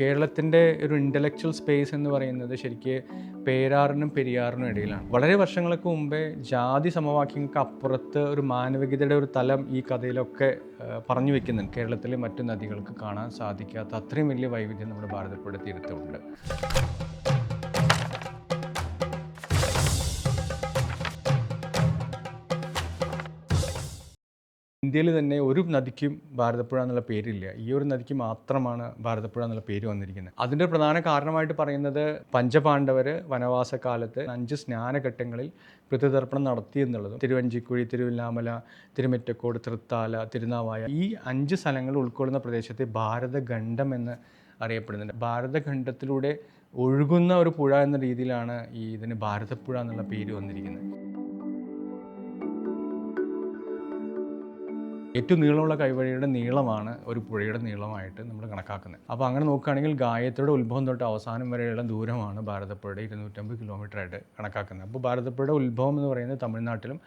കേരളത്തിൻ്റെ ഒരു intellectual space എന്ന് പറയുന്നത് ശരിക്ക് പേരാറിനും പെരിയാറിനും ഇടയിലാണ്. വളരെ വർഷങ്ങൾക്ക് മുമ്പേ ജാതി സമവാക്യങ്ങൾക്ക് അപ്പുറത്ത് ഒരു മാനവികതയുടെ ഒരു തലം ഈ കഥയിലൊക്കെ പറഞ്ഞു വെക്കുന്നുണ്ട്. കേരളത്തിലെ മറ്റു നദികൾക്ക് കാണാൻ സാധിക്കാത്ത അത്രയും വലിയ വൈവിധ്യം നമ്മുടെ ഭാരതപ്പുഴ തീരത്തുണ്ട്. ഇന്ത്യയിൽ തന്നെ ഒരു നദിക്കും ഭാരതപ്പുഴ എന്നുള്ള പേരില്ല. ഈ ഒരു നദിക്ക് മാത്രമാണ് ഭാരതപ്പുഴ എന്നുള്ള പേര് വന്നിരിക്കുന്നത്. അതിൻ്റെ പ്രധാന കാരണമായിട്ട് പറയുന്നത് പഞ്ചപാണ്ഡവർ വനവാസകാലത്ത് 5 സ്നാനഘട്ടങ്ങളിൽ പിതൃതർപ്പണം നടത്തി എന്നുള്ളതും, തിരുവഞ്ചിക്കുഴി, തിരുവില്ലാമല, തിരുമിറ്റക്കോട്, തൃത്താല, തിരുനാവായ ഈ 5 സ്ഥലങ്ങൾ ഉൾക്കൊള്ളുന്ന പ്രദേശത്തെ ഭാരതഖണ്ഡം എന്ന് അറിയപ്പെടുന്നുണ്ട്. ഭാരതഖണ്ഡത്തിലൂടെ ഒഴുകുന്ന ഒരു പുഴ എന്ന രീതിയിലാണ് ഇതിന് ഭാരതപ്പുഴ എന്നുള്ള പേര് വന്നിരിക്കുന്നത്. ഏറ്റവും നീളമുള്ള കൈവഴിയുടെ നീളമാണ് ഒരു പുഴയുടെ നീളമായിട്ട് നമ്മൾ കണക്കാക്കുന്നത്. അപ്പോൾ അങ്ങനെ നോക്കുകയാണെങ്കിൽ ഗായത്രിയുടെ ഉത്ഭവം തൊട്ട് അവസാനം വരെയുള്ള ദൂരമാണ് ഭാരതപ്പുഴയുടെ 250 കിലോമീറ്ററായിട്ട് കണക്കാക്കുന്നത്. അപ്പോൾ ഭാരതപ്പുഴയുടെ ഉത്ഭവം എന്ന് പറയുന്നത് തമിഴ്നാട്ടിലും,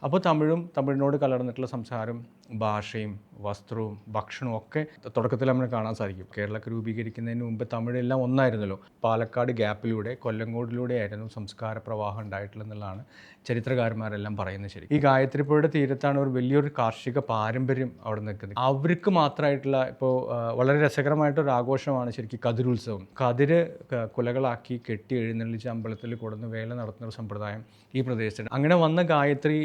അപ്പോൾ തമിഴിനോട് കലർന്നിട്ടുള്ള സംസാരം, ഭാഷയും വസ്ത്രവും ഭക്ഷണവും ഒക്കെ തുടക്കത്തിൽ നമ്മൾ കാണാൻ സാധിക്കും. കേരളക്ക് രൂപീകരിക്കുന്നതിന് മുമ്പ് തമിഴെല്ലാം ഒന്നായിരുന്നല്ലോ. പാലക്കാട് ഗ്യാപ്പിലൂടെ കൊല്ലങ്കോടിലൂടെ ആയിരുന്നു സംസ്കാര പ്രവാഹം ഉണ്ടായിട്ടുള്ളതെന്നുള്ളതാണ് ചരിത്രകാരന്മാരെല്ലാം പറയുന്നത്. ശരി, ഈ ഗായത്രിപ്പുഴയുടെ തീരത്താണ് ഒരു വലിയൊരു കാർഷിക പാരമ്പര്യം അവിടെ നിൽക്കുന്നത്. അവർക്ക് മാത്രമായിട്ടുള്ള ഇപ്പോൾ വളരെ രസകരമായിട്ടൊരു ആഘോഷമാണ് ശരിക്കും കതിരുത്സവം. കതിര് കുലകളാക്കി കെട്ടി എഴുന്നള്ളിച്ച് അമ്പലത്തിൽ കൊടുന്ന് വേല നടത്തുന്ന ഒരു സമ്പ്രദായം ഈ പ്രദേശത്ത്. അങ്ങനെ വന്ന ഗായത്രി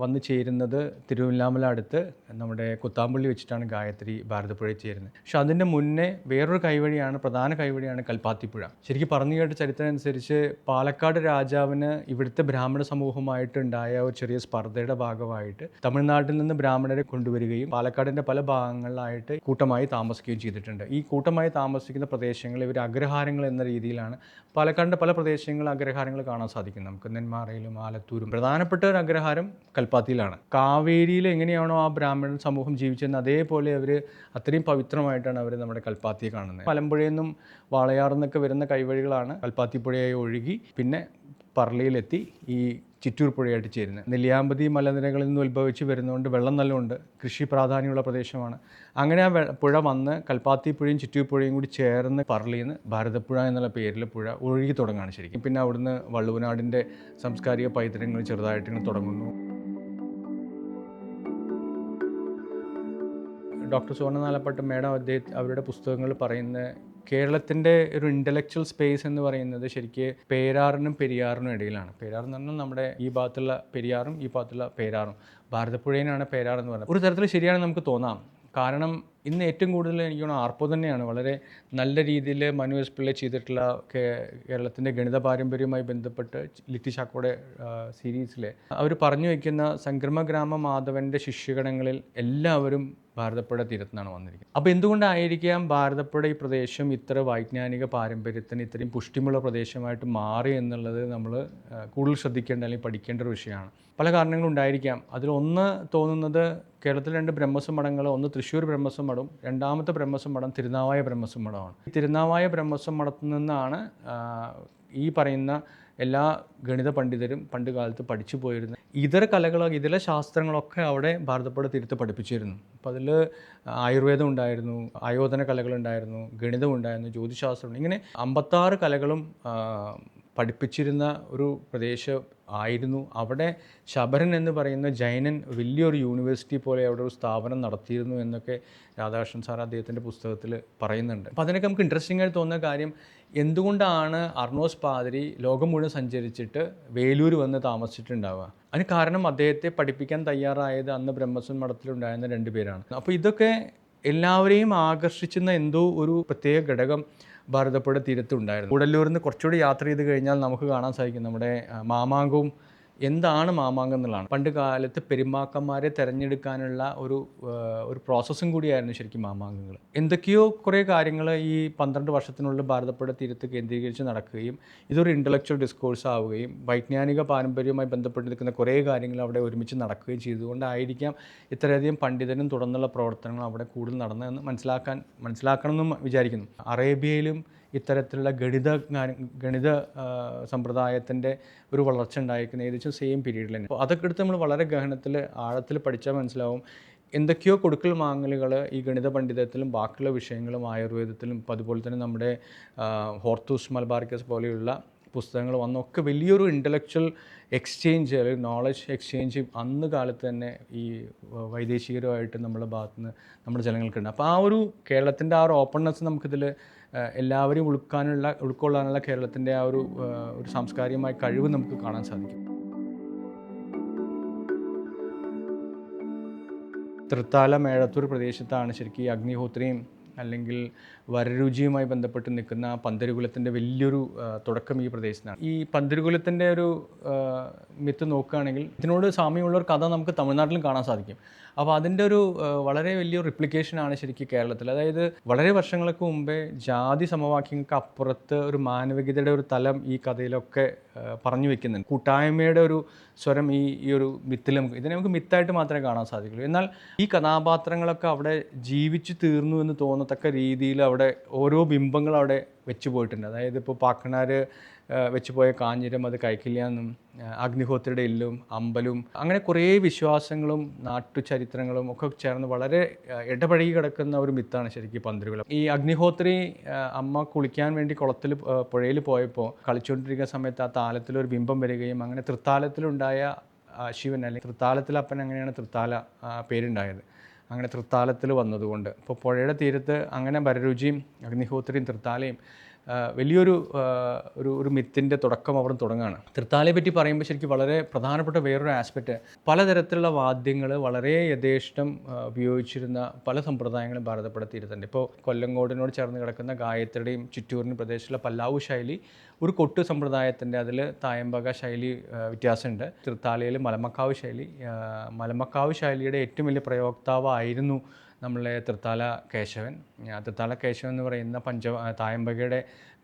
വന്ന് ചേരുന്നത് തിരുവില്ലാമല അടുത്ത് നമ്മുടെ കുത്താമ്പള്ളി വെച്ചിട്ടാണ് ഗായത്രി ഭാരതപ്പുഴയിൽ ചേരുന്നത്. പക്ഷെ അതിൻ്റെ മുന്നേ വേറൊരു പ്രധാന കൈവഴിയാണ് കൽപ്പാത്തിപ്പുഴ. ശരിക്കും പറഞ്ഞു കേട്ട ചരിത്രം അനുസരിച്ച് പാലക്കാട് രാജാവിന് ഇവിടുത്തെ ബ്രാഹ്മണ സമൂഹമായിട്ടുണ്ടായ ഒരു ചെറിയ സ്പർദ്ധയുടെ ഭാഗമായിട്ട് തമിഴ്നാട്ടിൽ നിന്ന് ബ്രാഹ്മണരെ കൊണ്ടുവരികയും പാലക്കാടിൻ്റെ പല ഭാഗങ്ങളിലായിട്ട് കൂട്ടമായി താമസിക്കുകയും ചെയ്തിട്ടുണ്ട്. ഈ കൂട്ടമായി താമസിക്കുന്ന പ്രദേശങ്ങളിൽ ഇവർ അഗ്രഹാരങ്ങൾ എന്ന രീതിയിലാണ് പാലക്കാടിൻ്റെ പല പ്രദേശങ്ങളിൽ അഗ്രഹാരങ്ങൾ കാണാൻ സാധിക്കും. നമുക്ക് നെന്മാറയിലും ആലത്തൂരും. പ്രധാനപ്പെട്ട ഒരു അഗ്രഹാരം കൽപ്പാത്തിയിലാണ്. കാവേരിയിൽ എങ്ങനെയാണോ ആ ബ്രാഹ്മണ സമൂഹം ജീവിച്ചതെന്ന് അതേപോലെ അവർ അത്രയും പവിത്രമായിട്ടാണ് അവർ നമ്മുടെ കൽപ്പാത്തിയെ കാണുന്നത്. മലമ്പുഴയിൽ നിന്നും വാളയാറിൽ നിന്നൊക്കെ വരുന്ന കൈവഴികളാണ് കൽപ്പാത്തിപ്പുഴയായി ഒഴുകി പിന്നെ പറളിയിലെത്തി ഈ ചിറ്റൂർ പുഴയായിട്ട് ചേരുന്നത്. നെല്ലിയാമ്പതി മലനിരകളിൽ നിന്ന് ഉത്ഭവിച്ച് വരുന്നതുകൊണ്ട് വെള്ളം നല്ലതുണ്ട്, കൃഷി പ്രാധാന്യമുള്ള പ്രദേശമാണ്. അങ്ങനെ ആ പുഴ വന്ന് കൽപ്പാത്തി പുഴയും ചിറ്റൂർ പുഴയും കൂടി ചേർന്ന് പറളിയിൽ നിന്ന് ഭാരതപ്പുഴ എന്നുള്ള പേരിൽ പുഴ ഒഴുകി തുടങ്ങുകയാണ് ശരിക്കും. പിന്നെ അവിടുന്ന് വള്ളുവനാടിൻ്റെ സാംസ്കാരിക പൈതൃകങ്ങൾ ചെറുതായിട്ട് ഇങ്ങനെ തുടങ്ങുന്നു. ഡോക്ടർ സുവർണ്ണ നാലപ്പാട്ട് മേഡം അവരുടെ പുസ്തകങ്ങൾ പറയുന്ന കേരളത്തിൻ്റെ ഒരു ഇൻ്റലക്ച്വൽ സ്പേസ് എന്ന് പറയുന്നത് ശരിക്ക് പേരാറിനും പെരിയാറിനും ഇടയിലാണ്. പേരാർ എന്ന് പറഞ്ഞാൽ നമ്മുടെ ഈ ഭാഗത്തുള്ള പെരിയാറും ഈ ഭാഗത്തുള്ള പേരാറും. ഭാരതപ്പുഴയിലാണ് പേരാർ എന്ന് പറയുന്നത്. ഒരു തരത്തിൽ ശരിയാണെന്ന് നമുക്ക് തോന്നാം. കാരണം ഇന്ന് ഏറ്റവും കൂടുതൽ എനിക്ക് തോന്നുന്നു ആർപ്പോ തന്നെയാണ് വളരെ നല്ല രീതിയിൽ മനു എസ് പിള്ള ചെയ്തിട്ടുള്ള കേരളത്തിൻ്റെ ഗണിത പാരമ്പര്യവുമായി ബന്ധപ്പെട്ട് ലിറ്റി ചാക്കോയുടെ സീരീസിൽ അവർ പറഞ്ഞു വയ്ക്കുന്ന സംക്രമഗ്രാമ മാധവൻ്റെ ശിഷ്യഗണങ്ങളിൽ എല്ലാവരും ഭാരതപ്പുഴ തീരത്തുനിന്നാണ് വന്നിരിക്കുന്നത്. അപ്പോൾ എന്തുകൊണ്ടായിരിക്കാം ഭാരതപ്പുഴ ഈ പ്രദേശം ഇത്ര വൈജ്ഞാനിക പാരമ്പര്യത്തിന് ഇത്രയും പുഷ്ടിമുള്ള പ്രദേശമായിട്ട് മാറി എന്നുള്ളത് നമ്മൾ കൂടുതൽ ശ്രദ്ധിക്കേണ്ട അല്ലെങ്കിൽ പഠിക്കേണ്ട ഒരു വിഷയമാണ്. പല കാരണങ്ങളുണ്ടായിരിക്കാം. അതിലൊന്ന് തോന്നുന്നത് കേരളത്തിൽ 2 ബ്രഹ്മസ്വ മഠങ്ങൾ, ഒന്ന് തൃശ്ശൂർ ബ്രഹ്മസ്വ മഠവും രണ്ടാമത്തെ ബ്രഹ്മസ്വ മഠം തിരുനാവായ ബ്രഹ്മസ്വ മഠമാണ്. ഈ തിരുനാവായ ബ്രഹ്മസ്വ മഠത്തിൽ നിന്നാണ് ഈ പറയുന്ന എല്ലാ ഗണിത പണ്ഡിതരും പണ്ട് കാലത്ത് പഠിച്ചു പോയിരുന്ന ഇതര കലകളോ ഇതര ശാസ്ത്രങ്ങളൊക്കെ അവിടെ ഭാരതപ്പുഴ തീരത്ത് പഠിപ്പിച്ചിരുന്നു. അപ്പോൾ അതിൽ ആയുർവേദം ഉണ്ടായിരുന്നു, ആയോധന കലകളുണ്ടായിരുന്നു, ഗണിതം ഉണ്ടായിരുന്നു, ജ്യോതിശാസ്ത്രം, ഇങ്ങനെ 56 കലകളും പഠിപ്പിച്ചിരുന്ന ഒരു പ്രദേശം ആയിരുന്നു. അവിടെ ശബരൻ എന്ന് പറയുന്ന ജൈനൻ വലിയൊരു യൂണിവേഴ്സിറ്റി പോലെ അവിടെ ഒരു സ്ഥാപനം നടത്തിയിരുന്നു എന്നൊക്കെ രാധാകൃഷ്ണൻ സാർ അദ്ദേഹത്തിൻ്റെ പുസ്തകത്തിൽ പറയുന്നുണ്ട്. അപ്പോൾ അതിനൊക്കെ നമുക്ക് ഇൻട്രസ്റ്റിംഗ് ആയിട്ട് തോന്നുന്ന കാര്യം, എന്തുകൊണ്ടാണ് അർണോസ് പാതിരി ലോകം മുഴുവൻ സഞ്ചരിച്ചിട്ട് വേലൂർ വന്ന് താമസിച്ചിട്ടുണ്ടാവുക? അതിന് കാരണം അദ്ദേഹത്തെ പഠിപ്പിക്കാൻ തയ്യാറായത് അന്ന് ബ്രഹ്മസ്വം മഠത്തിലുണ്ടായിരുന്ന 2 പേരാണ്. അപ്പോൾ ഇതൊക്കെ എല്ലാവരെയും ആകർഷിക്കുന്ന എന്തോ ഒരു പ്രത്യേക ഘടകം ഭാരതപ്പുഴ തീരത്തുണ്ടായിരുന്നു. കൂടല്ലൂരിൽ നിന്ന് കുറച്ചുകൂടി യാത്ര ചെയ്ത് കഴിഞ്ഞാൽ നമുക്ക് കാണാൻ സാധിക്കും നമ്മുടെ മാമാങ്കവും. എന്താണ് മാമാങ്കം എന്നുള്ളതാണ്. പണ്ട് കാലത്ത് പെരുമാക്കന്മാരെ തിരഞ്ഞെടുക്കാനുള്ള ഒരു പ്രോസസ്സും കൂടിയായിരുന്നു ശരിക്കും മാമാങ്കങ്ങൾ. എന്തൊക്കെയോ കുറേ കാര്യങ്ങൾ ഈ 12 വർഷത്തിനുള്ളിൽ ഭാരതപ്പുഴ തീരത്ത് കേന്ദ്രീകരിച്ച് നടക്കുകയും ഇതൊരു ഇൻ്റലക്ച്വൽ ഡിസ്കോഴ്സ് ആവുകയും വൈജ്ഞാനിക പാരമ്പര്യവുമായി ബന്ധപ്പെട്ട് നിൽക്കുന്ന കുറേ കാര്യങ്ങൾ അവിടെ ഒരുമിച്ച് നടക്കുകയും ചെയ്തുകൊണ്ടായിരിക്കാം ഇത്രയധികം പണ്ഡിതനും തുടർന്നുള്ള പ്രവർത്തനങ്ങൾ അവിടെ കൂടുതൽ നടന്നതെന്ന് മനസ്സിലാക്കണമെന്നും വിചാരിക്കുന്നു. അറേബ്യയിലും ഇത്തരത്തിലുള്ള ഗണിത സമ്പ്രദായത്തിൻ്റെ ഒരു വളർച്ച ഉണ്ടായിരിക്കുന്ന ഏകദേശം സെയിം പീരീഡിൽ തന്നെ. അപ്പോൾ അതൊക്കെ എടുത്ത് നമ്മൾ വളരെ ഗഹനത്തിൽ ആഴത്തിൽ പഠിച്ചാൽ മനസ്സിലാവും എന്തൊക്കെയോ കൊടുക്കൽ വാങ്ങലുകൾ ഈ ഗണിത പണ്ഡിതത്തിലും ബാക്കിയുള്ള വിഷയങ്ങളും ആയുർവേദത്തിലും ഇപ്പം അതുപോലെ തന്നെ നമ്മുടെ ഹോർത്തൂസ് മലബാറിക്കസ് പോലെയുള്ള പുസ്തകങ്ങൾ വന്നൊക്കെ വലിയൊരു ഇൻ്റലക്ച്വൽ എക്സ്ചേഞ്ച് അല്ലെങ്കിൽ നോളജ് എക്സ്ചേഞ്ച് അന്ന് കാലത്ത് തന്നെ ഈ വൈദേശികരുമായിട്ട് നമ്മുടെ ഭാഗത്തുനിന്ന് നമ്മുടെ ജനങ്ങൾക്കുണ്ട്. അപ്പോൾ ആ ഒരു കേരളത്തിൻ്റെ ആ ഒരു ഓപ്പൺനെസ് നമുക്കിതിൽ എല്ലാവരെയും ഉൾക്കൊള്ളാനുള്ള കേരളത്തിൻ്റെ ആ ഒരു സാംസ്കാരികമായ കഴിവ് നമുക്ക് കാണാൻ സാധിക്കും. തൃത്താല മേഴത്തൂർ പ്രദേശത്താണ് ശരിക്കും ഈ അഗ്നിഹോത്രിയും അല്ലെങ്കിൽ വരരുചിയുമായി ബന്ധപ്പെട്ട് നിൽക്കുന്ന പന്തരുകുലത്തിൻ്റെ വലിയൊരു തുടക്കം ഈ പ്രദേശത്താണ്. ഈ പന്തരുകുലത്തിൻ്റെ ഒരു മിത്ത് നോക്കുകയാണെങ്കിൽ ഇതിനോട് സാമ്യമുള്ള ഒരു കഥ നമുക്ക് തമിഴ്നാട്ടിലും കാണാൻ സാധിക്കും. അപ്പോൾ അതിൻ്റെ ഒരു വളരെ വലിയ റിപ്ലിക്കേഷനാണ് ശരിക്കും കേരളത്തിൽ. അതായത് വളരെ വർഷങ്ങൾക്ക് മുമ്പേ ജാതി സമവാക്യങ്ങൾക്ക് അപ്പുറത്ത് ഒരു മാനവികതയുടെ ഒരു തലം ഈ കഥയിലൊക്കെ പറഞ്ഞു വെക്കുന്നുണ്ട്. കൂട്ടായ്മയുടെ ഒരു സ്വരം ഈ ഒരു മിത്തിൽ ഇതിനെ നമുക്ക് മിത്തായിട്ട് മാത്രമേ കാണാൻ സാധിക്കുള്ളൂ. എന്നാൽ ഈ കഥാപാത്രങ്ങളൊക്കെ അവിടെ ജീവിച്ചു തീർന്നു എന്ന് തോന്നത്തക്ക രീതിയിൽ അവിടെ ഓരോ ബിംബങ്ങൾ അവിടെ വെച്ച് പോയിട്ടുണ്ട്. അതായത് ഇപ്പോൾ പാക്കനാർ വെച്ച് പോയ കാഞ്ഞിരം അത് കഴിക്കില്ല എന്നും, അഗ്നിഹോത്രിയുടെ ഇല്ലും അമ്പലും, അങ്ങനെ കുറേ വിശ്വാസങ്ങളും നാട്ടുചരിത്രങ്ങളും ഒക്കെ ചേർന്ന് വളരെ ഇടപഴകി കിടക്കുന്ന ഒരു മിത്താണ് ശരിക്കും പന്തരുകുലം. ഈ അഗ്നിഹോത്രി അമ്മ കുളിക്കാൻ വേണ്ടി കുളത്തിൽ പുഴയിൽ പോയപ്പോൾ കളിച്ചുകൊണ്ടിരിക്കുന്ന സമയത്ത് ആ താലത്തിലൊരു ബിംബം വരികയും അങ്ങനെ തൃത്താലത്തിലുണ്ടായ ശിവൻ അല്ലെങ്കിൽ തൃത്താലത്തിലപ്പൻ അങ്ങനെയാണ് തൃത്താല പേരുണ്ടായത്. അങ്ങനെ തൃത്താലത്തിൽ വന്നതുകൊണ്ട് ഇപ്പോൾ പുഴയുടെ തീരത്ത് അങ്ങനെ വരരുചിയും അഗ്നിഹോത്രിയും തൃത്താലയും വലിയൊരു ഒരു മിത്തിൻ്റെ തുടക്കം അവിടെ തുടങ്ങുകയാണ്. തൃത്താലയെ പറ്റി പറയുമ്പോൾ ശരിക്കും വളരെ പ്രധാനപ്പെട്ട വേറൊരു ആസ്പെക്റ്റ്, പലതരത്തിലുള്ള വാദ്യങ്ങൾ വളരെ യഥേഷ്ടം ഉപയോഗിച്ചിരുന്ന പല സമ്പ്രദായങ്ങളും ഭാരതപ്പെടുത്തിയിരുന്നുണ്ട്. ഇപ്പോൾ കൊല്ലങ്കോടിനോട് ചേർന്ന് കിടക്കുന്ന ഗായത്രിയുടെയും ചിറ്റൂരിനും പ്രദേശത്തുള്ള പല്ലാവു ശൈലി ഒരു കൊട്ട് സമ്പ്രദായത്തിൻ്റെ, അതിൽ തായമ്പക ശൈലി വ്യത്യാസമുണ്ട്. തൃത്താലയിൽ മലമക്കാവ് ശൈലി, മലമക്കാവ് ശൈലിയുടെ ഏറ്റവും വലിയ പ്രയോക്താവായിരുന്നു നമ്മളെ തൃത്താല കേശവൻ. തൃത്താല കേശവൻ എന്ന് പറയുന്ന തായമ്പകയുടെ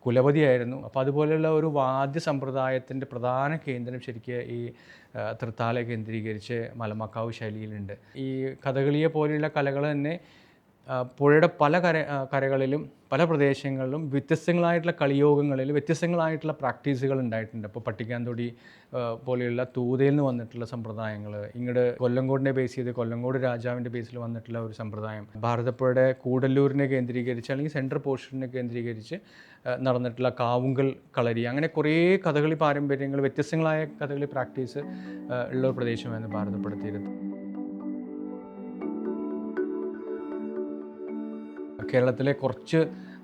കുലപതിയായിരുന്നു. അപ്പോൾ അതുപോലെയുള്ള ഒരു വാദ്യ സമ്പ്രദായത്തിൻ്റെ പ്രധാന കേന്ദ്രം ശരിക്കും ഈ തൃത്താല കേന്ദ്രീകരിച്ച് മലമക്കാവ് ശൈലിയിലുണ്ട്. ഈ കഥകളിയെ പോലെയുള്ള കലകൾ തന്നെ പുഴയുടെ പല കരകളിലും പല പ്രദേശങ്ങളിലും വ്യത്യസ്തങ്ങളായിട്ടുള്ള കളിയോഗങ്ങളിൽ വ്യത്യസ്തങ്ങളായിട്ടുള്ള പ്രാക്ടീസുകൾ ഉണ്ടായിട്ടുണ്ട്. അപ്പോൾ പട്ടിക്കാന്തൊടി പോലെയുള്ള തൂതയിൽ നിന്ന് വന്നിട്ടുള്ള സമ്പ്രദായങ്ങൾ, ഇങ്ങോട്ട് കൊല്ലങ്കോടിനെ ബേസ് ചെയ്ത് കൊല്ലങ്കോട് രാജാവിൻ്റെ ബേസിൽ വന്നിട്ടുള്ള ഒരു സമ്പ്രദായം, ഭാരതപ്പുഴയുടെ കൂടല്ലൂരിനെ കേന്ദ്രീകരിച്ച് അല്ലെങ്കിൽ സെൻട്രൽ പോർഷനെ കേന്ദ്രീകരിച്ച് നടന്നിട്ടുള്ള കാവുങ്കൽ കളരി, അങ്ങനെ കുറേ കഥകളി പാരമ്പര്യങ്ങൾ, വ്യത്യസ്തങ്ങളായ കഥകളി പ്രാക്ടീസ് ഉള്ള ഒരു പ്രദേശമായിരുന്നു ഭാരതപ്പെടുത്തിയിരുന്നത്. കേരളത്തിലെ കുറച്ച്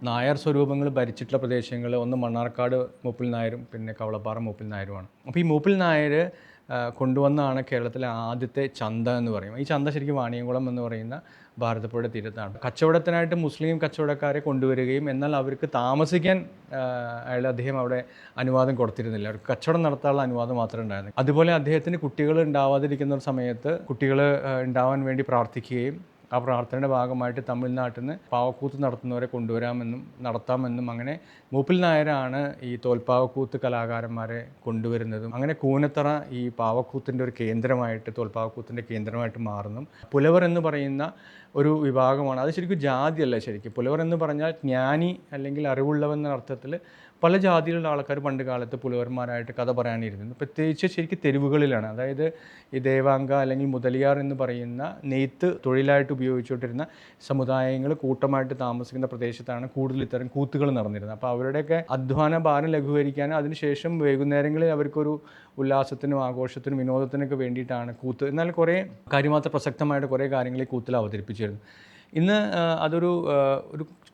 നായർ സ്വരൂപങ്ങൾ ഭരിച്ചിട്ടുള്ള പ്രദേശങ്ങൾ ഒന്ന് മണ്ണാർക്കാട് മൂപ്പിൽ നായരും പിന്നെ കവളപ്പാറ മൂപ്പിൽ നായരുമാണ്. അപ്പോൾ ഈ മൂപ്പിൽ നായർ കൊണ്ടുവന്നാണ് കേരളത്തിലെ ആദ്യത്തെ ചന്ത എന്ന് പറയും. ഈ ചന്ത ശരിക്കും വാണിയംകുളം എന്ന് പറയുന്ന ഭാരതപ്പുഴയുടെ തീരത്താണ്. കച്ചവടത്തിനായിട്ട് മുസ്ലിം കച്ചവടക്കാരെ കൊണ്ടുവരികയും എന്നാൽ അവർക്ക് താമസിക്കാൻ അദ്ദേഹം അവിടെ അനുവാദം കൊടുത്തിരുന്നില്ല. അവർക്ക് കച്ചവടം നടത്താനുള്ള അനുവാദം മാത്രമേ ഉണ്ടായിരുന്നു. അതുപോലെ അദ്ദേഹത്തിന് കുട്ടികൾ ഉണ്ടാവാതിരിക്കുന്ന ഒരു സമയത്ത് കുട്ടികൾ ഉണ്ടാവാൻ വേണ്ടി പ്രാർത്ഥിക്കുകയും ആ പ്രാർത്ഥനയുടെ ഭാഗമായിട്ട് തമിഴ്നാട്ടിൽ നിന്ന് പാവക്കൂത്ത് നടത്തുന്നവരെ നടത്താമെന്നും അങ്ങനെ മൂപ്പിൽ നായരാണ് ഈ തോൽപ്പാവക്കൂത്ത് കലാകാരന്മാരെ കൊണ്ടുവരുന്നതും അങ്ങനെ കൂനത്തറ ഈ പാവക്കൂത്തിൻ്റെ ഒരു കേന്ദ്രമായിട്ട്, തോൽപ്പാവക്കൂത്തിൻ്റെ കേന്ദ്രമായിട്ട് മാറുന്നു. പുലവർ എന്ന് പറയുന്ന ഒരു വിഭാഗമാണ്. അത് ശരിക്കും ജാതിയല്ല. ശരിക്കും പുലവർ എന്ന് പറഞ്ഞാൽ ജ്ഞാനി അല്ലെങ്കിൽ അറിവുള്ളവെന്ന അർത്ഥത്തിൽ പല ജാതിയിലുള്ള ആൾക്കാർ പണ്ട് കാലത്ത് പുലവർമാരായിട്ട് കഥ പറയാനിരുന്നു. പ്രത്യേകിച്ച് ശരിക്കും തെരുവുകളിലാണ്. അതായത് ഈ ദേവാംഗ അല്ലെങ്കിൽ മുതലിയാർ എന്ന് പറയുന്ന നെയ്ത്ത് തൊഴിലായിട്ട് ഉപയോഗിച്ചുകൊണ്ടിരുന്ന സമുദായങ്ങൾ കൂട്ടമായിട്ട് താമസിക്കുന്ന പ്രദേശത്താണ് കൂടുതൽ ഇത്തരം കൂത്തുകൾ നടന്നിരുന്നത്. അപ്പോൾ അവരുടെയൊക്കെ അധ്വാന ഭാരം ലഘൂകരിക്കാനും അതിനുശേഷം വൈകുന്നേരങ്ങളിൽ അവർക്കൊരു ഉല്ലാസത്തിനും ആഘോഷത്തിനും വിനോദത്തിനൊക്കെ വേണ്ടിയിട്ടാണ് കൂത്ത്. എന്നാൽ കുറേ കാര്യമാത്ര പ്രസക്തമായിട്ട് കുറേ കാര്യങ്ങൾ ഈ കൂത്തിൽ അവതരിപ്പിച്ചിരുന്നു. ഇന്ന് അതൊരു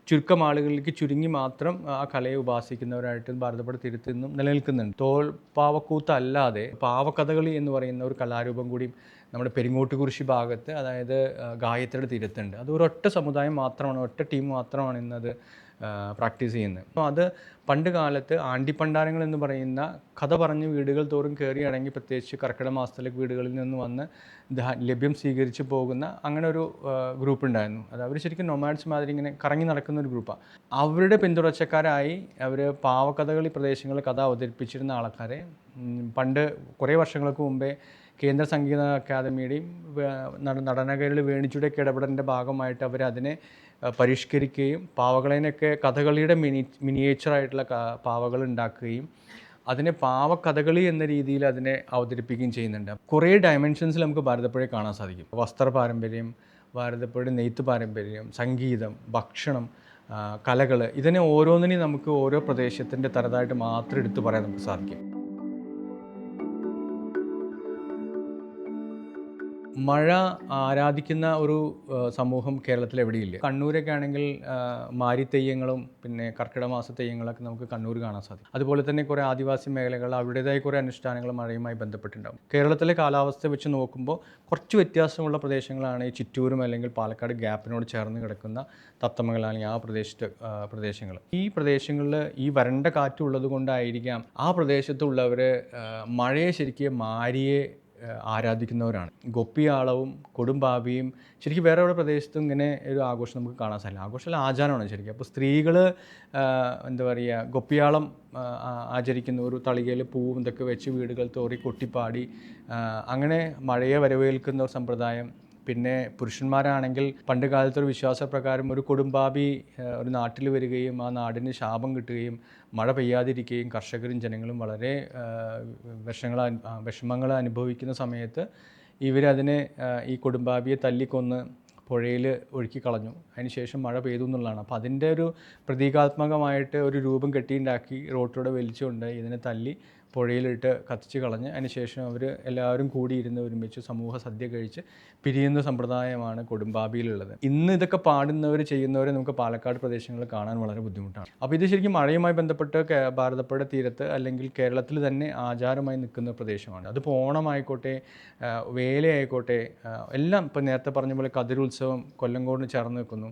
ചുരുക്കം ആളുകളിലേക്ക് ചുരുങ്ങി മാത്രം ആ കലയെ ഉപാസിക്കുന്നവരായിട്ട് ഭാരതപ്പുഴ തീരത്ത് നിന്നും നിലനിൽക്കുന്നുണ്ട്. തോൽപ്പാവക്കൂത്ത് അല്ലാതെ പാവക്കഥകളി എന്ന് പറയുന്ന ഒരു കലാരൂപം കൂടി നമ്മുടെ പെരിങ്ങോട്ടുകുരിശി ഭാഗത്ത്, അതായത് ഗായത്രിയുടെ തീരത്തുണ്ട്. അത് ഒരൊറ്റ സമുദായം മാത്രമാണ്, ഒറ്റ ടീം മാത്രമാണ് ഇന്നത് പ്രാക്ടീസ് ചെയ്യുന്നത്. അപ്പോൾ അത് പണ്ട് കാലത്ത് ആണ്ടിപ്പണ്ടാരങ്ങൾ എന്ന് പറയുന്ന കഥ പറഞ്ഞ് വീടുകൾ തോറും കയറി ഇറങ്ങി, പ്രത്യേകിച്ച് കർക്കിടക മാസത്തിലേക്ക് വീടുകളിൽ നിന്ന് വന്ന് ലഭ്യം സ്വീകരിച്ച് പോകുന്ന അങ്ങനെ ഒരു ഗ്രൂപ്പ് ഉണ്ടായിരുന്നു. അത് അവർ ശരിക്കും നൊമാഡ്സ് മാതിരി ഇങ്ങനെ കറങ്ങി നടക്കുന്ന ഒരു ഗ്രൂപ്പാണ്. അവരുടെ പിന്തുടർച്ചക്കാരായി അവർ പാവക്കഥകളി പ്രദേശങ്ങളിൽ കഥ അവതരിപ്പിച്ചിരുന്ന ആൾക്കാരെ പണ്ട് കുറേ വർഷങ്ങൾക്ക് മുമ്പേ കേന്ദ്ര സംഗീത അക്കാദമിയുടെയും നടനകൈരളി വേണിച്ചുടെയൊക്കെ ഇടപെടലിൻ്റെ ഭാഗമായിട്ട് അവരതിനെ പരിഷ്കരിക്കുകയും പാവകളേനൊക്കെ കഥകളിയുടെ മിനിയേച്ചറായിട്ടുള്ള പാവകൾ ഉണ്ടാക്കുകയും അതിനെ പാവക്കഥകളി എന്ന രീതിയിൽ അതിനെ അവതരിപ്പിക്കുകയും ചെയ്യുന്നുണ്ട്. കുറേ ഡയമെൻഷൻസിൽ നമുക്ക് ഭാരതപ്പുഴയെ കാണാൻ സാധിക്കും. വസ്ത്ര പാരമ്പര്യം, ഭാരതപ്പുഴയുടെ നെയ്ത്ത് പാരമ്പര്യം, സംഗീതം, ഭക്ഷണം, കലകൾ, ഇതിനെ ഓരോന്നിനെയും നമുക്ക് ഓരോ പ്രദേശത്തിൻ്റെ തനതായിട്ട് മാത്രം എടുത്തു പറയാൻ നമുക്ക് സാധിക്കും. മഴ ആരാധിക്കുന്ന ഒരു സമൂഹം കേരളത്തിൽ എവിടെയില്ല. കണ്ണൂരൊക്കെ ആണെങ്കിൽ മാരിത്തെയ്യങ്ങളും പിന്നെ കർക്കിടക മാസ തെയ്യങ്ങളൊക്കെ നമുക്ക് കണ്ണൂർ കാണാൻ സാധിക്കും. അതുപോലെ തന്നെ കുറേ ആദിവാസി മേഖലകൾ അവരുടേതായ കുറേ അനുഷ്ഠാനങ്ങൾ മഴയുമായി ബന്ധപ്പെട്ടുണ്ടാകും. കേരളത്തിലെ കാലാവസ്ഥ വെച്ച് നോക്കുമ്പോൾ കുറച്ച് വ്യത്യാസമുള്ള പ്രദേശങ്ങളാണ് ഈ ചിറ്റൂരും അല്ലെങ്കിൽ പാലക്കാട് ഗ്യാപ്പിനോട് ചേർന്ന് കിടക്കുന്ന തത്തമംഗലം ആ പ്രദേശങ്ങൾ. ഈ പ്രദേശങ്ങളിൽ ഈ വരണ്ട കാറ്റുള്ളത് കൊണ്ടായിരിക്കാം ആ പ്രദേശത്തുള്ളവർ മഴയെ ശരിക്കും മാരിയെ ആരാധിക്കുന്നവരാണ്. ഗൊപ്പിയാളവും കൊടുമ്പാവിയും ശരിക്കും വേറെ എവിടെ പ്രദേശത്തും ഇങ്ങനെ ഒരു ആഘോഷം നമുക്ക് കാണാൻ സാധിക്കില്ല. ആഘോഷമല്ല, ആചാരമാണ് ശരിക്കും. അപ്പോൾ സ്ത്രീകൾ എന്താ പറയുക, ഗൊപ്പിയാളം ആചരിക്കുന്ന ഒരു തളികയിൽ പൂവും ഇതൊക്കെ വെച്ച് വീടുകൾ തോറി കൊട്ടിപ്പാടി അങ്ങനെ മഴയെ വരവേൽക്കുന്ന ഒരു സമ്പ്രദായം. പിന്നെ പുരുഷന്മാരാണെങ്കിൽ പണ്ട് കാലത്തൊരു വിശ്വാസപ്രകാരം ഒരു കൊടുമ്പാവി ഒരു നാട്ടിൽ വരികയും ആ നാടിന് ശാപം കിട്ടുകയും മഴ പെയ്യാതിരിക്കുകയും കർഷകരും ജനങ്ങളും വളരെ വിഷമങ്ങൾ അനുഭവിക്കുന്ന സമയത്ത് ഇവരതിനെ ഈ കൊടുമ്പാവിയെ തല്ലിക്കൊന്ന് പുഴയിൽ ഒഴുക്കി കളഞ്ഞു. അതിനുശേഷം മഴ പെയ്തു എന്നുള്ളതാണ്. അപ്പോൾ അതിൻ്റെ ഒരു പ്രതീകാത്മകമായിട്ട് ഒരു രൂപം കെട്ടിയുണ്ടാക്കി റോട്ടിലൂടെ വലിച്ചുകൊണ്ട് ഇതിനെ തല്ലി പുഴയിലിട്ട് കത്തിച്ച് കളഞ്ഞ് അതിനുശേഷം അവർ എല്ലാവരും കൂടിയിരുന്ന് ഒരുമിച്ച് സമൂഹ സദ്യ കഴിച്ച് പിരിയുന്ന സമ്പ്രദായമാണ് കൊടുമ്പാവിയിലുള്ളത്. ഇന്ന് ഇതൊക്കെ പാടുന്നവർ ചെയ്യുന്നവരെ നമുക്ക് പാലക്കാട് പ്രദേശങ്ങളിൽ കാണാൻ വളരെ ബുദ്ധിമുട്ടാണ്. അപ്പോൾ ഇത് ശരിക്കും മഴയുമായി ബന്ധപ്പെട്ട് ഭാരതപ്പുഴ തീരത്ത് അല്ലെങ്കിൽ കേരളത്തിൽ തന്നെ ആചാരമായി നിൽക്കുന്ന പ്രദേശമാണ്. അതിപ്പോൾ ഓണമായിക്കോട്ടെ, വേലയായിക്കോട്ടെ, എല്ലാം ഇപ്പോൾ നേരത്തെ പറഞ്ഞ പോലെ കതിരുത്സവം കൊല്ലങ്കോടിന് ചേർന്ന് നിൽക്കുന്നു.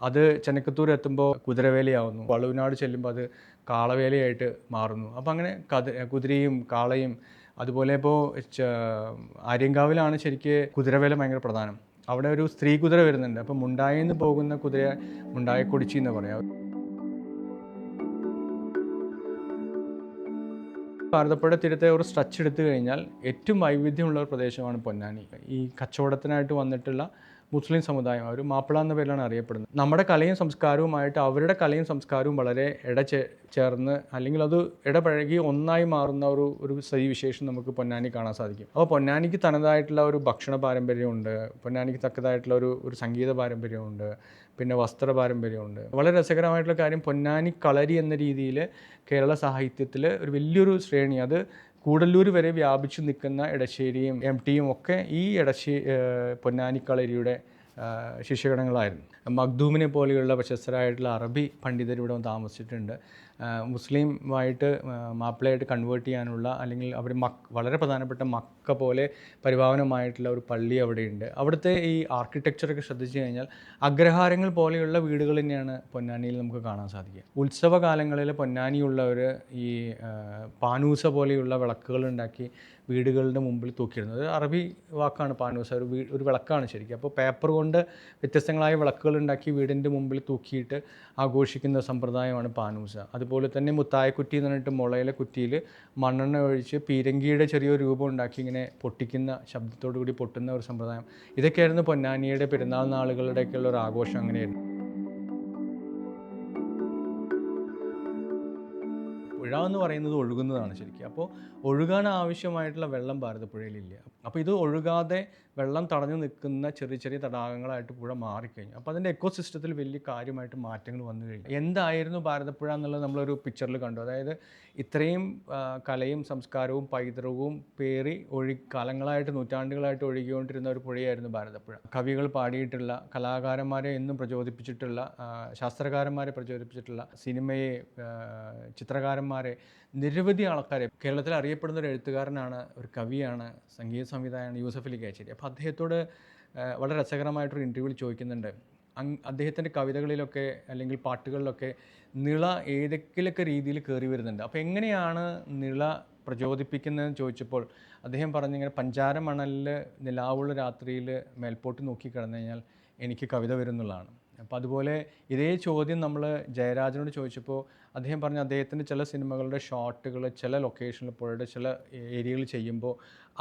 അത് ചെനക്കത്തൂർ എത്തുമ്പോൾ കുതിരവേലയാവുന്നു. വള്ളുവനാട് ചെല്ലുമ്പോൾ അത് കാളവേലയായിട്ട് മാറുന്നു. അപ്പോൾ അങ്ങനെ കുതിരയും കാളയും, അതുപോലെ ഇപ്പോൾ ആര്യങ്കാവിലാണ് ശരിക്ക് കുതിരവേല ഭയങ്കര പ്രധാനം. അവിടെ ഒരു സ്ത്രീ കുതിര വരുന്നുണ്ട്. അപ്പോൾ മുണ്ടായിൽ നിന്ന് പോകുന്ന കുതിര മുണ്ടായക്കൊടിച്ചി എന്ന് പറയാം. ഭാരതപ്പുഴ തീരത്തെ ഒരു സ്ട്രെച്ച് എടുത്തു കഴിഞ്ഞാൽ ഏറ്റവും വൈവിധ്യമുള്ള ഒരു പ്രദേശമാണ് പൊന്നാനി. ഈ കച്ചവടത്തിനായിട്ട് വന്നിട്ടുള്ള മുസ്ലിം സമുദായം, അവർ മാപ്പിള എന്ന പേരിലാണ് അറിയപ്പെടുന്നത്. നമ്മുടെ കലയും സംസ്കാരവുമായിട്ട് അവരുടെ കലയും സംസ്കാരവും വളരെ ചേർന്ന് അല്ലെങ്കിൽ അത് ഇടപഴകി ഒന്നായി മാറുന്ന ഒരു സ്ഥിതിവിശേഷം നമുക്ക് പൊന്നാനി കാണാൻ സാധിക്കും. അപ്പോൾ പൊന്നാനിക്ക് തനതായിട്ടുള്ള ഒരു ഭക്ഷണ പാരമ്പര്യമുണ്ട്, പൊന്നാനിക്ക് തക്കതായിട്ടുള്ള ഒരു സംഗീത പാരമ്പര്യമുണ്ട്, പിന്നെ വസ്ത്ര പാരമ്പര്യമുണ്ട്. വളരെ രസകരമായിട്ടുള്ള കാര്യം, പൊന്നാനി കളരി എന്ന രീതിയിൽ കേരള സാഹിത്യത്തിൽ ഒരു വലിയൊരു ശ്രേണി, അത് കൂടല്ലൂർ വരെ വ്യാപിച്ചു നിൽക്കുന്ന എടശ്ശേരിയും എം.ടിയും ഒക്കെ ഈ പൊന്നാനിക്കളരിയുടെ ശിഷ്യഗണങ്ങളായിരുന്നു. മഖ്ദൂമിനെ പോലെയുള്ള പ്രശസ്തരായിട്ടുള്ള അറബി പണ്ഡിതർ ഇവിടെ താമസിച്ചിട്ടുണ്ട്. മുസ്ലിമായിട്ട് മാപ്പിളയായിട്ട് കൺവേർട്ട് ചെയ്യാനുള്ള അല്ലെങ്കിൽ അവർ വളരെ പ്രധാനപ്പെട്ട മക്ക പോലെ പരിപാവനമായിട്ടുള്ള ഒരു പള്ളി അവിടെയുണ്ട്. അവിടുത്തെ ഈ ആർക്കിടെക്ചറൊക്കെ ശ്രദ്ധിച്ചു കഴിഞ്ഞാൽ അഗ്രഹാരങ്ങൾ പോലെയുള്ള വീടുകൾ തന്നെയാണ് പൊന്നാനിയിൽ നമുക്ക് കാണാൻ സാധിക്കുക. ഉത്സവകാലങ്ങളിൽ പൊന്നാനിയുള്ളവർ ഈ പാനൂസ പോലെയുള്ള വിളക്കുകൾ ഉണ്ടാക്കി വീടുകളുടെ മുമ്പിൽ തൂക്കിയിടുന്നത്. അറബി വാക്കാണ് പാനൂസ, ഒരു വിളക്കാണ് ശരിക്കും. അപ്പോൾ പേപ്പർ കൊണ്ട് വ്യത്യസ്തങ്ങളായ വിളക്കുകൾ ഉണ്ടാക്കി വീടിൻ്റെ മുമ്പിൽ തൂക്കിയിട്ട് ആഘോഷിക്കുന്ന സമ്പ്രദായമാണ് പാനൂസ. അതുപോലെ തന്നെ മുത്തായക്കുറ്റി എന്ന് പറഞ്ഞിട്ട് മുളയിലെ കുറ്റിയിൽ മണ്ണെണ്ണ ഒഴിച്ച് പീരങ്കിയുടെ ചെറിയൊരു രൂപം ഉണ്ടാക്കി ഇങ്ങനെ പൊട്ടിക്കുന്ന ശബ്ദത്തോടു കൂടി പൊട്ടുന്ന ഒരു സമ്പ്രദായം. ഇതൊക്കെയായിരുന്നു പൊന്നാനിയുടെ പെരുന്നാൾ നാളുകളുടെയൊക്കെയുള്ള ഒരു ആഘോഷം. അങ്ങനെയായിരുന്നു. പുഴ എന്ന് പറയുന്നത് ഒഴുകുന്നതാണ് ശരിക്കും. അപ്പോൾ ഒഴുകാൻ ആവശ്യമായിട്ടുള്ള വെള്ളം ഭാരതപ്പുഴയിലില്ല. അപ്പോൾ ഇത് ഒഴുകാതെ വെള്ളം തടഞ്ഞു നിൽക്കുന്ന ചെറിയ ചെറിയ തടാകങ്ങളായിട്ട് പുഴ മാറിക്കഴിഞ്ഞു. അപ്പോൾ അതിൻ്റെ എക്കോസിസ്റ്റത്തിൽ വലിയ കാര്യമായിട്ട് മാറ്റങ്ങൾ വന്നു കഴിഞ്ഞു. എന്തായിരുന്നു ഭാരതപ്പുഴ എന്നുള്ളത് നമ്മളൊരു പിക്ചറിൽ കണ്ടു. അതായത് ഇത്രയും കലയും സംസ്കാരവും പൈതൃകവും പേറി കാലങ്ങളായിട്ട് നൂറ്റാണ്ടുകളായിട്ട് ഒഴുകിക്കൊണ്ടിരുന്ന ഒരു പുഴയായിരുന്നു ഭാരതപ്പുഴ. കവികൾ പാടിയിട്ടുള്ള, കലാകാരന്മാരെ എന്നും പ്രചോദിപ്പിച്ചിട്ടുള്ള, ശാസ്ത്രകാരന്മാരെ പ്രചോദിപ്പിച്ചിട്ടുള്ള, സിനിമയെ, ചിത്രകാരന്മാരെ, നിരവധി ആൾക്കാരെ, കേരളത്തിൽ അറിയപ്പെടുന്ന ഒരു എഴുത്തുകാരനാണ്, ഒരു കവിയാണ്, സംഗീത സംവിധായകനാണ് യൂസഫ് അലി കേച്ചേരി. അപ്പോൾ അദ്ദേഹത്തോട് വളരെ രസകരമായിട്ടൊരു ഇൻ്റർവ്യൂവിൽ ചോദിക്കുന്നുണ്ട്, അദ്ദേഹത്തിൻ്റെ കവിതകളിലൊക്കെ അല്ലെങ്കിൽ പാട്ടുകളിലൊക്കെ നിള ഏതൊക്കെ രീതിയിൽ കയറി വരുന്നുണ്ട്. അപ്പോൾ എങ്ങനെയാണ് നിള പ്രചോദിപ്പിക്കുന്നതെന്ന് ചോദിച്ചപ്പോൾ അദ്ദേഹം പറഞ്ഞിങ്ങനെ, പഞ്ചാര മണലിൽ നിലാവുള്ള രാത്രിയിൽ മേൽപോട്ട് നോക്കി കിടന്നു കഴിഞ്ഞാൽ എനിക്ക് കവിത വരുന്നുള്ളതാണ്. അപ്പോൾ അതുപോലെ ഇതേ ചോദ്യം നമ്മൾ ജയരാജനോട് ചോദിച്ചപ്പോൾ അദ്ദേഹം പറഞ്ഞു, അദ്ദേഹത്തിൻ്റെ ചില സിനിമകളുടെ ഷോട്ടുകൾ ചില ലൊക്കേഷനിൽ പുഴയുടെ ചില ഏരിയകളിൽ ചെയ്യുമ്പോൾ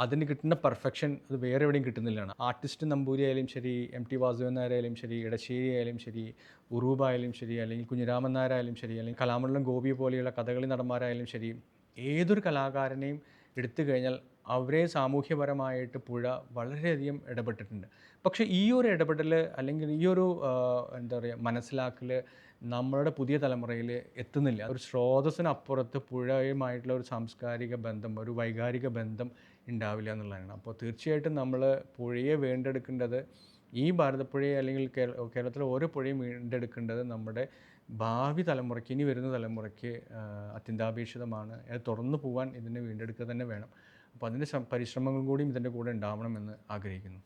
അതിന് കിട്ടുന്ന പെർഫെക്ഷൻ അത് വേറെ എവിടെയും കിട്ടുന്നില്ലാണ്. ആർട്ടിസ്റ്റ് നമ്പൂരി ആയാലും ശരി, എം.ടി. വാസുദേവൻ നായരായാലും ശരി, ഇടശ്ശേരി ആയാലും ശരി, ഉറൂബ് ആയാലും ശരി, അല്ലെങ്കിൽ കുഞ്ഞിരാമൻ നായരായാലും ശരി, അല്ലെങ്കിൽ കലാമണ്ഡലം ഗോപി പോലെയുള്ള കഥകളി നടന്മാരായാലും ശരി, ഏതൊരു കലാകാരനെയും എടുത്തു കഴിഞ്ഞാൽ അവരെ സാമൂഹ്യപരമായിട്ട് പുഴ വളരെയധികം ഇടപെട്ടിട്ടുണ്ട്. പക്ഷേ ഈ ഒരു ഇടപെടൽ അല്ലെങ്കിൽ ഈ ഒരു എന്താ പറയുക മനസ്സിലാക്കൽ നമ്മളുടെ പുതിയ തലമുറയിൽ എത്തുന്നില്ല. ഒരു സ്രോതസ്സിനപ്പുറത്ത് പുഴയുമായിട്ടുള്ള ഒരു സാംസ്കാരിക ബന്ധം, ഒരു വൈകാരിക ബന്ധം ഉണ്ടാവില്ല എന്നുള്ളതാണ്. അപ്പോൾ തീർച്ചയായിട്ടും നമ്മൾ പുഴയെ വീണ്ടെടുക്കേണ്ടത്, ഈ ഭാരതപ്പുഴയെ അല്ലെങ്കിൽ കേരളത്തിലെ ഓരോ പുഴയും വീണ്ടെടുക്കേണ്ടത് നമ്മുടെ ഭാവി തലമുറയ്ക്ക്, ഇനി വരുന്ന തലമുറയ്ക്ക് അത്യന്താപേക്ഷിതമാണ്. അത് തുറന്നു പോകാൻ ഇതിനെ വീണ്ടെടുക്കുക തന്നെ വേണം. അപ്പോൾ അതിൻ്റെ പരിശ്രമങ്ങൾ കൂടിയും ഇതിൻ്റെ കൂടെ ഉണ്ടാവണമെന്ന് ആഗ്രഹിക്കുന്നു.